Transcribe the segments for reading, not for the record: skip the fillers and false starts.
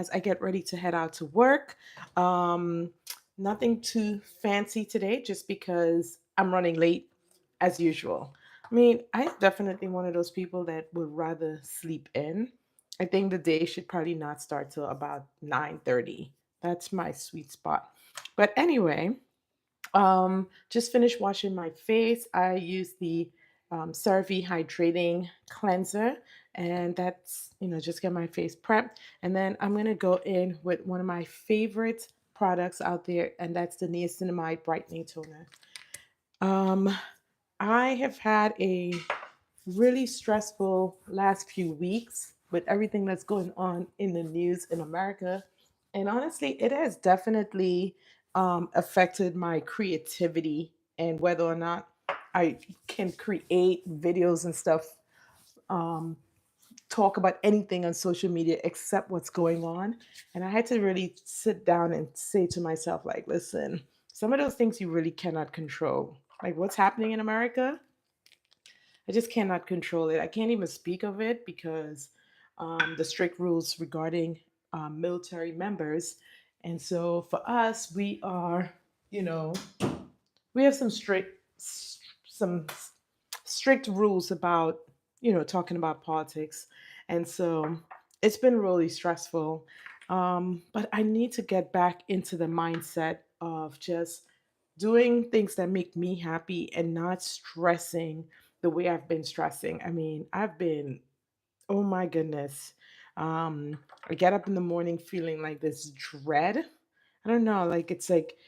as I get ready to head out to work. Um, Nothing too fancy today, just because I'm running late as usual. I mean, I'm definitely one of those people that would rather sleep in. I think the day should probably not start till about 9:30. That's my sweet spot. But anyway, just finished washing my face. I use the CeraVe hydrating cleanser, and that's just get my face prepped. And then I'm gonna go in with one of my favorite products out there, and that's the niacinamide brightening toner. Um, I have had a really stressful last few weeks with everything that's going on in the news in America. And honestly, it has definitely affected my creativity and whether or not I can create videos and stuff, um, talk about anything on social media except what's going on. And I had to really sit down and say to myself, like, listen, some of those things you really cannot control. Like what's happening in America, I just cannot control it. I can't even speak of it because the strict rules regarding military members. And so for us, we are, you know, we have some strict rules about, talking about politics. And so it's been really stressful. But I need to get back into the mindset of just doing things that make me happy and not stressing the way I've been stressing. I mean, I've been, oh my goodness. I get up in the morning feeling like this dread. I don't know, like it's like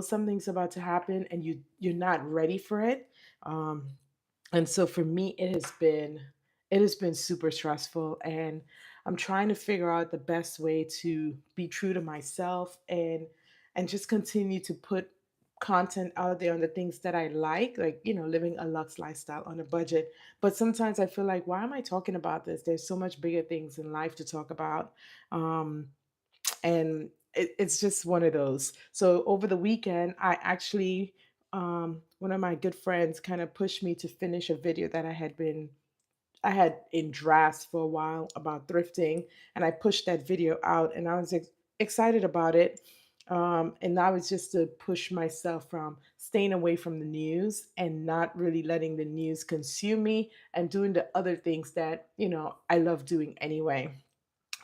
something's about to happen and you're not ready for it. Um, and so for me it has been super stressful, and I'm trying to figure out the best way to be true to myself and just continue to put content out there on the things that I like, living a luxe lifestyle on a budget. But sometimes I feel like, why am I talking about this? There's so much bigger things in life to talk about. And it's just one of those. So over the weekend, I actually, one of my good friends kind of pushed me to finish a video that I had in drafts for a while about thrifting, and I pushed that video out, and I was excited about it. And that was just to push myself from staying away from the news and not really letting the news consume me and doing the other things that I love doing anyway.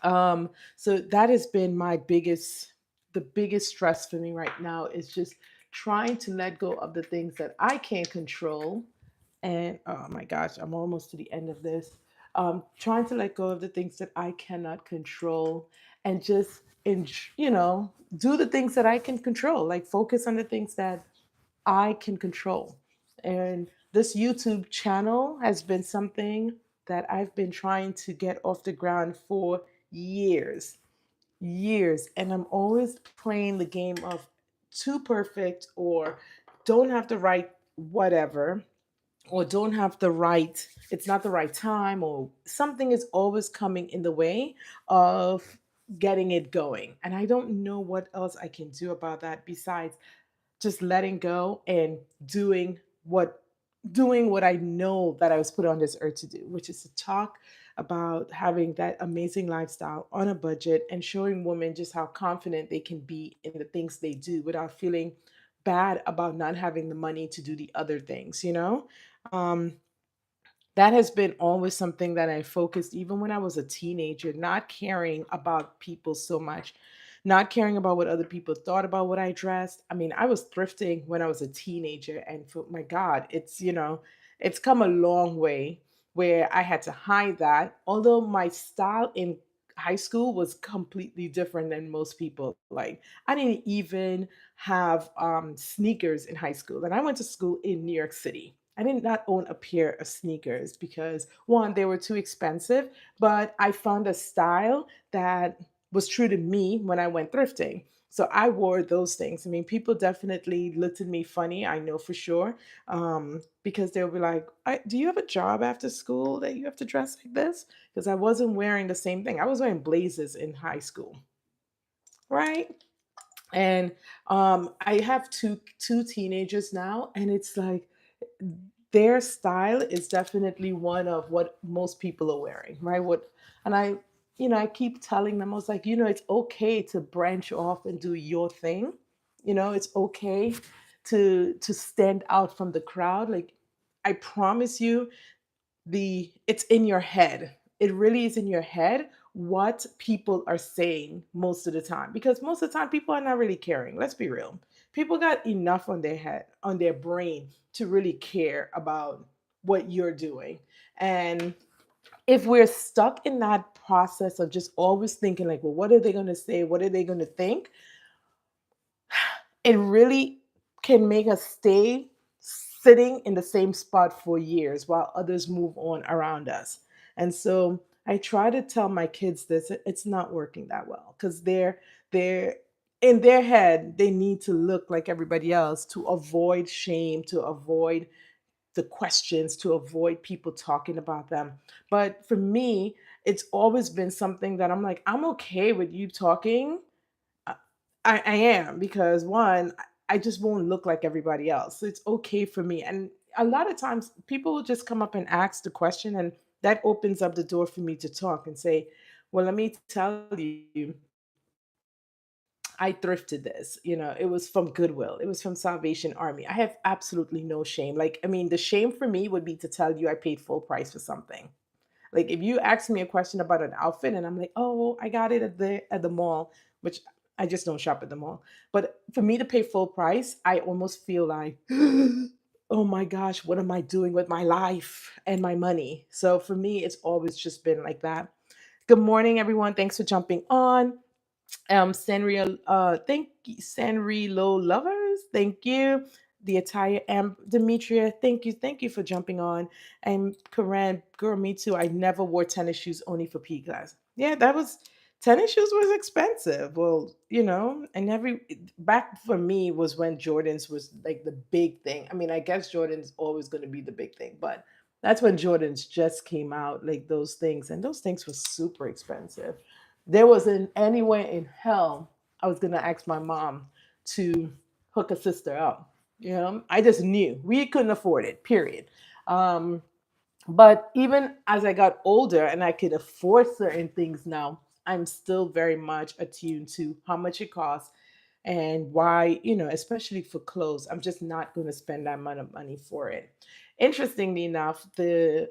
So that has been the biggest stress for me right now is just trying to let go of the things that I can't control. And oh my gosh, I'm almost to the end of this. Trying to let go of the things that I cannot control and just, do the things that I can control, like focus on the things that I can control. And this YouTube channel has been something that I've been trying to get off the ground for years, years. And I'm always playing the game of too perfect or don't have the right whatever or don't have the right, it's not the right time, or something is always coming in the way of getting it going. And I don't know what else I can do about that besides just letting go and what doing what I know that I was put on this earth to do, which is to talk about having that amazing lifestyle on a budget and showing women just how confident they can be in the things they do without feeling bad about not having the money to do the other things. Um, that has been always something that I focused even when I was a teenager, not caring about people so much, not caring about what other people thought about what I dressed. I mean, I was thrifting when I was a teenager, and for my God, it's come a long way where I had to hide that. Although my style in high school was completely different than most people. Like I didn't even have sneakers in high school, and I went to school in New York City. I did not own a pair of sneakers because one, they were too expensive, but I found a style that was true to me when I went thrifting. So I wore those things. I mean, people definitely looked at me funny, I know for sure, because they'll be like, do you have a job after school that you have to dress like this? Because I wasn't wearing the same thing. I was wearing blazers in high school, right? And I have two teenagers now, and it's like their style is definitely one of what most people are wearing, right? And I I keep telling them, I was like, it's okay to branch off and do your thing. It's okay to stand out from the crowd. Like, I promise you, it's in your head. It really is in your head what people are saying most of the time, because most of the time people are not really caring. Let's be real. People got enough on their head, on their brain, to really care about what you're doing. And if we're stuck in that process of just always thinking like, well, what are they going to say, what are they going to think, it really can make us stay sitting in the same spot for years while others move on around us. And so I try to tell my kids this, it's not working that well, because they're in their head, they need to look like everybody else to avoid shame, to avoid the questions, to avoid people talking about them. But for me, it's always been something that I'm like, I'm okay with you talking. I, I am, because one, I just won't look like everybody else. So it's okay for me. And a lot of times people will just come up and ask the question, and that opens up the door for me to talk and say, well, let me tell you, I thrifted this. It was from Goodwill. It was from Salvation Army. I have absolutely no shame. Like, I mean, the shame for me would be to tell you I paid full price for something. Like, if you ask me a question about an outfit and I'm like, "Oh, I got it at the mall," which I just don't shop at the mall. But for me to pay full price, I almost feel like, "Oh my gosh, what am I doing with my life and my money?" So for me, it's always just been like that. Good morning, everyone. Thanks for jumping on. Sanrio, thank you, Sanrio lovers, thank you. The attire, Demetria, thank you for jumping on. And Karan, girl, me too. I never wore tennis shoes, only for P class. Yeah, tennis shoes was expensive. Well, and every back for me was when Jordans was like the big thing. I mean, I guess Jordan's always going to be the big thing, but that's when Jordans just came out, like those things, and those things were super expensive. There wasn't any way in hell I was gonna ask my mom to hook a sister up. I just knew we couldn't afford it. Period. Um, but even as I got older and I could afford certain things now, I'm still very much attuned to how much it costs and why, especially for clothes. I'm just not going to spend that amount of money for it. Interestingly enough, the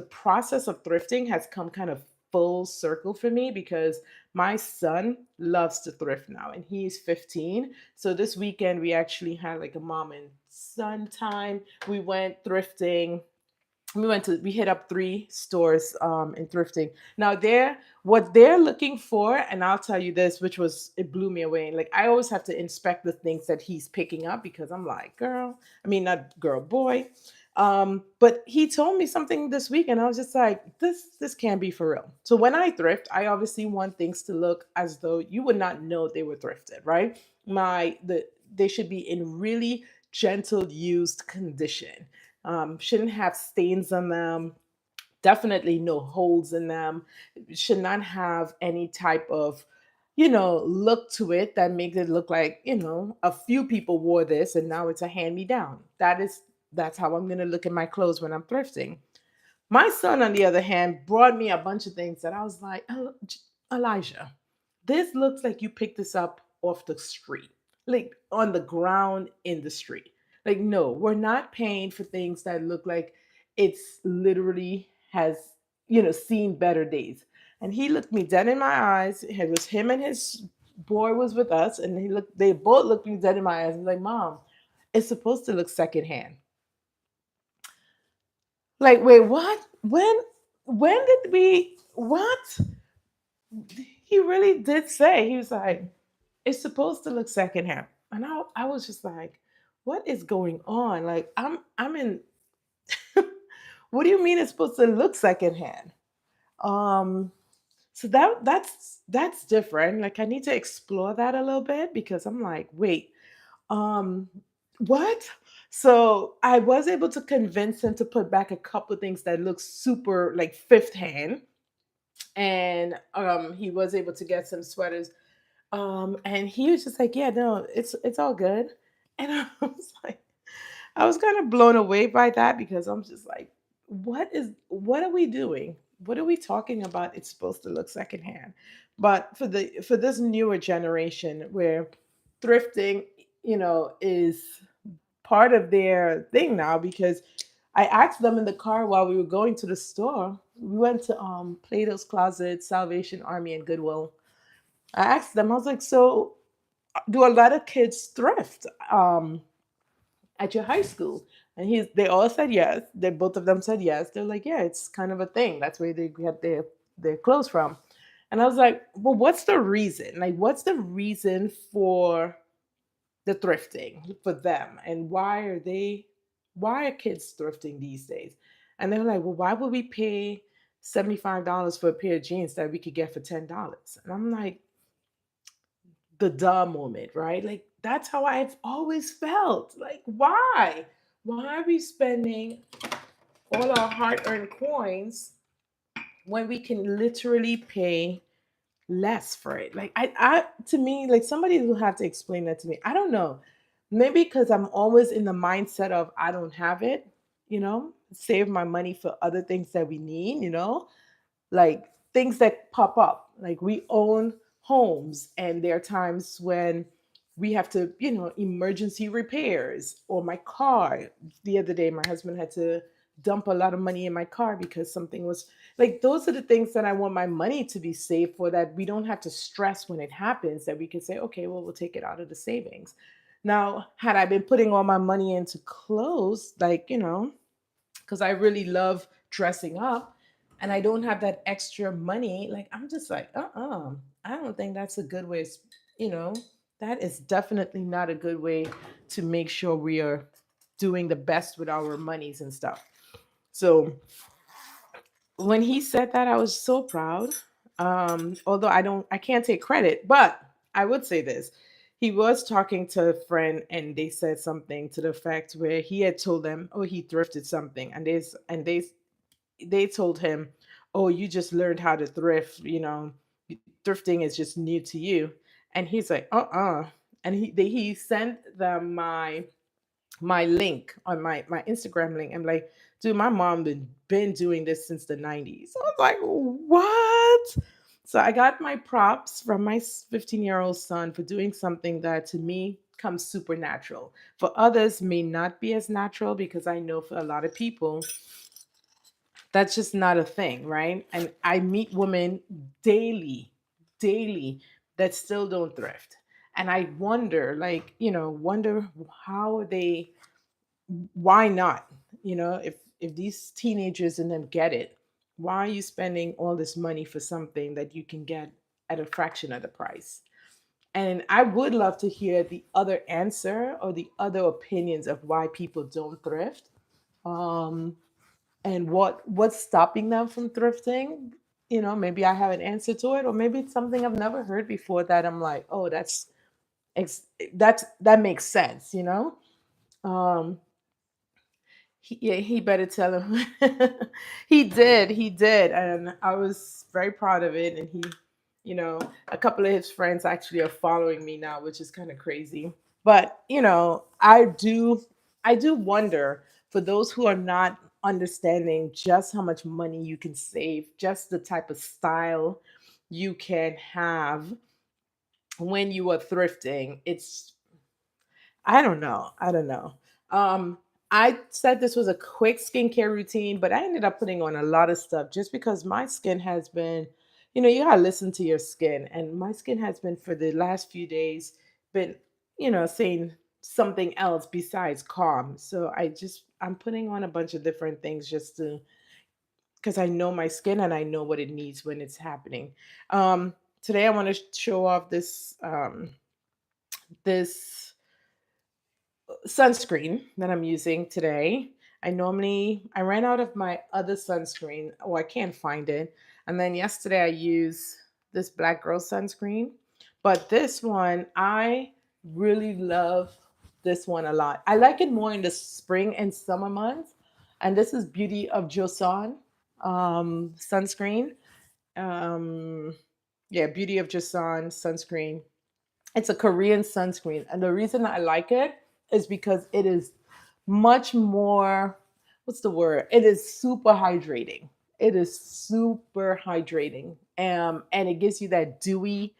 process of thrifting has come kind of full circle for me, because my son loves to thrift now and he's 15. So this weekend we actually had like a mom and son time. We went thrifting. We hit up three stores in thrifting. Now what they're looking for, and I'll tell you this, which was, it blew me away. Like, I always have to inspect the things that he's picking up, because I'm like, girl, I mean, not girl, boy. But he told me something this week and I was just like, this can't be for real. So when I thrift, I obviously want things to look as though you would not know they were thrifted, right? They should be in really gentle used condition. Shouldn't have stains on them, definitely no holes in them, should not have any type of look to it that makes it look like a few people wore this and now it's a hand me down. That's how I'm going to look at my clothes when I'm thrifting. My son, on the other hand, brought me a bunch of things that I was like, Elijah, this looks like you picked this up off the street, like on the ground in the street. Like, no, we're not paying for things that look like it's literally has, seen better days. And he looked me dead in my eyes. It was him and his boy was with us, and they both looked me dead in my eyes. He's like, Mom, it's supposed to look secondhand. Like, wait, what? When did we what? He really did say, he was like, it's supposed to look secondhand. And I was just like, what is going on? Like, I'm in what do you mean it's supposed to look secondhand? Um so that's different. Like, I need to explore that a little bit, because I'm like, wait, um what? So I was able to convince him to put back a couple of things that look super like fifth hand, and he was able to get some sweaters, and he was just like, yeah, no, it's all good. And I was like, I was kind of blown away by that, because I'm just like, what are we doing? what are we talking about? It's supposed to look secondhand. But for this newer generation where thrifting, is part of their thing now, because I asked them in the car while we were going to the store. We went to Plato's Closet, Salvation Army, and Goodwill. I asked them, I was like, so do a lot of kids thrift at your high school? And they all said yes. They both of them said yes. They're like, yeah, it's kind of a thing. That's where they get their clothes from. And I was like, well, what's the reason? Like, what's the reason for the thrifting for them, and why are kids thrifting these days? And they're like, well, why would we pay $75 for a pair of jeans that we could get for $10? And I'm like, the duh moment, right? Like, that's how I've always felt. Like, why are we spending all our hard-earned coins when we can literally pay less for it? Like, I to me, like, somebody will have to explain that to me. I don't know. Maybe because I'm always in the mindset of I don't have it, save my money for other things that we need, like things that pop up. Like, we own homes, and there are times when we have to, emergency repairs, or my car. The other day, my husband had to dump a lot of money in my car because something was like, those are the things that I want my money to be saved for, that we don't have to stress when it happens, that we can say, okay, well, we'll take it out of the savings. Now, had I been putting all my money into clothes, like, because I really love dressing up, and I don't have that extra money, like, I'm just like, I don't think that's a good way. You know, that is definitely not a good way to make sure we are doing the best with our monies and stuff. So when he said that, I was so proud. Although I can't take credit, but I would say this. He was talking to a friend, and they said something to the effect where he had told them, oh, he thrifted something, and they told him, oh, you just learned how to thrift, thrifting is just new to you. And he's like, and he sent them my link on my Instagram link. I'm like, dude, my mom been doing this since the 90s. I was like, what? So I got my props from my 15-year-old son for doing something that to me comes supernatural. For others may not be as natural, because I know for a lot of people that's just not a thing, right? And I meet women daily, daily, that still don't thrift. And I wonder, like, wonder how they why not? If these teenagers and them get it, why are you spending all this money for something that you can get at a fraction of the price? And I would love to hear the other answer, or the other opinions of why people don't thrift. Um, and what's stopping them from thrifting. Maybe I have an answer to it, or maybe it's something I've never heard before that I'm like, oh, that makes sense. um yeah, he better tell him. He did, and I was very proud of it. And a couple of his friends actually are following me now, which is kind of crazy. But I do wonder, for those who are not understanding just how much money you can save, just the type of style you can have when you are thrifting. I don't know. I don't know. Um, I said this was a quick skincare routine, but I ended up putting on a lot of stuff just because my skin has been, you gotta listen to your skin. And my skin has been, for the last few days, been, saying something else besides calm. So I'm putting on a bunch of different things just to, because I know my skin and I know what it needs when it's happening. Today I want to show off this sunscreen that I'm using today. I ran out of my other sunscreen, or I can't find it. And then yesterday I used this Black Girl sunscreen. But this one, I really love this one a lot. I like it more in the spring and summer months. And this is Beauty of Joseon sunscreen. Um, yeah, Beauty of Joseon sunscreen. It's a Korean sunscreen. And the reason I like it is because it is much more, what's the word? It is super hydrating. It is super hydrating. And it gives you that dewy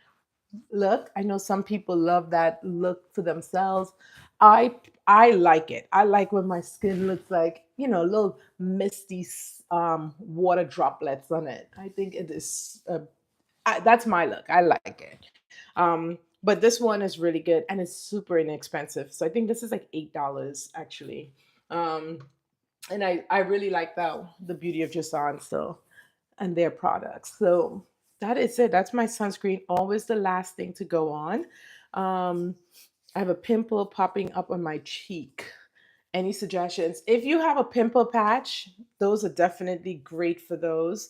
look. I know some people love that look for themselves. I I like it. I like when my skin looks like, little misty water droplets on it. I think it is that's my look. I like it. But this one is really good and it's super inexpensive. So I think this is like $8 actually. Um, and I really like that the beauty of Jason so and their products. So that is it. That's my sunscreen. Always the last thing to go on. Um, I have a pimple popping up on my cheek. Any suggestions? If you have a pimple patch, those are definitely great for those.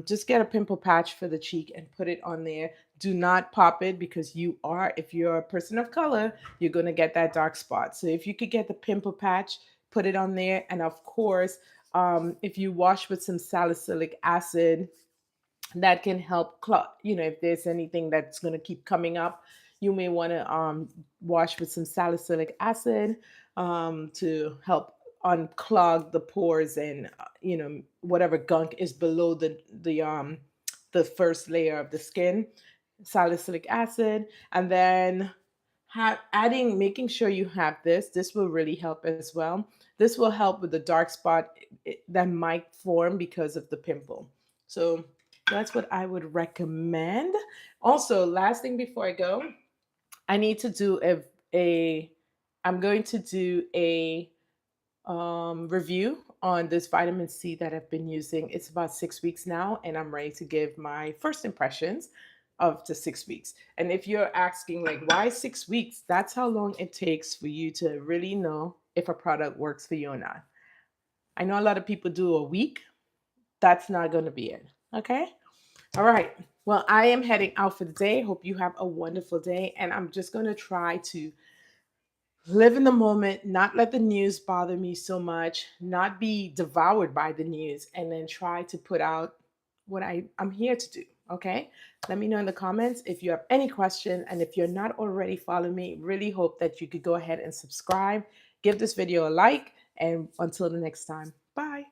Just get a pimple patch for the cheek and put it on there. Do not pop it because if you're a person of color, you're going to get that dark spot. So if you could get the pimple patch, put it on there. And of course, if you wash with some salicylic acid, that can help if there's anything that's going to keep coming up, you may want to wash with some salicylic acid to help unclog the pores and whatever gunk is below the first layer of the skin. Salicylic acid. And then making sure you have this will really help as well. This will help with the dark spot that might form because of the pimple. So that's what I would recommend. Also, last thing before I go, I need to do a I'm going to do a review on this vitamin C that I've been using. It's about 6 weeks now, and I'm ready to give my first impressions of the 6 weeks. And if you're asking, like, why 6 weeks? That's how long it takes for you to really know if a product works for you or not. I know a lot of people do a week. That's not going to be it. Okay. All right. Well, I am heading out for the day. Hope you have a wonderful day. And I'm just going to try to live in the moment, not let the news bother me so much, not be devoured by the news, and then try to put out what I'm here to do. Okay. Let me know in the comments if you have any question. And if you're not already following me, really hope that you could go ahead and subscribe, give this video a like, and until the next time, bye.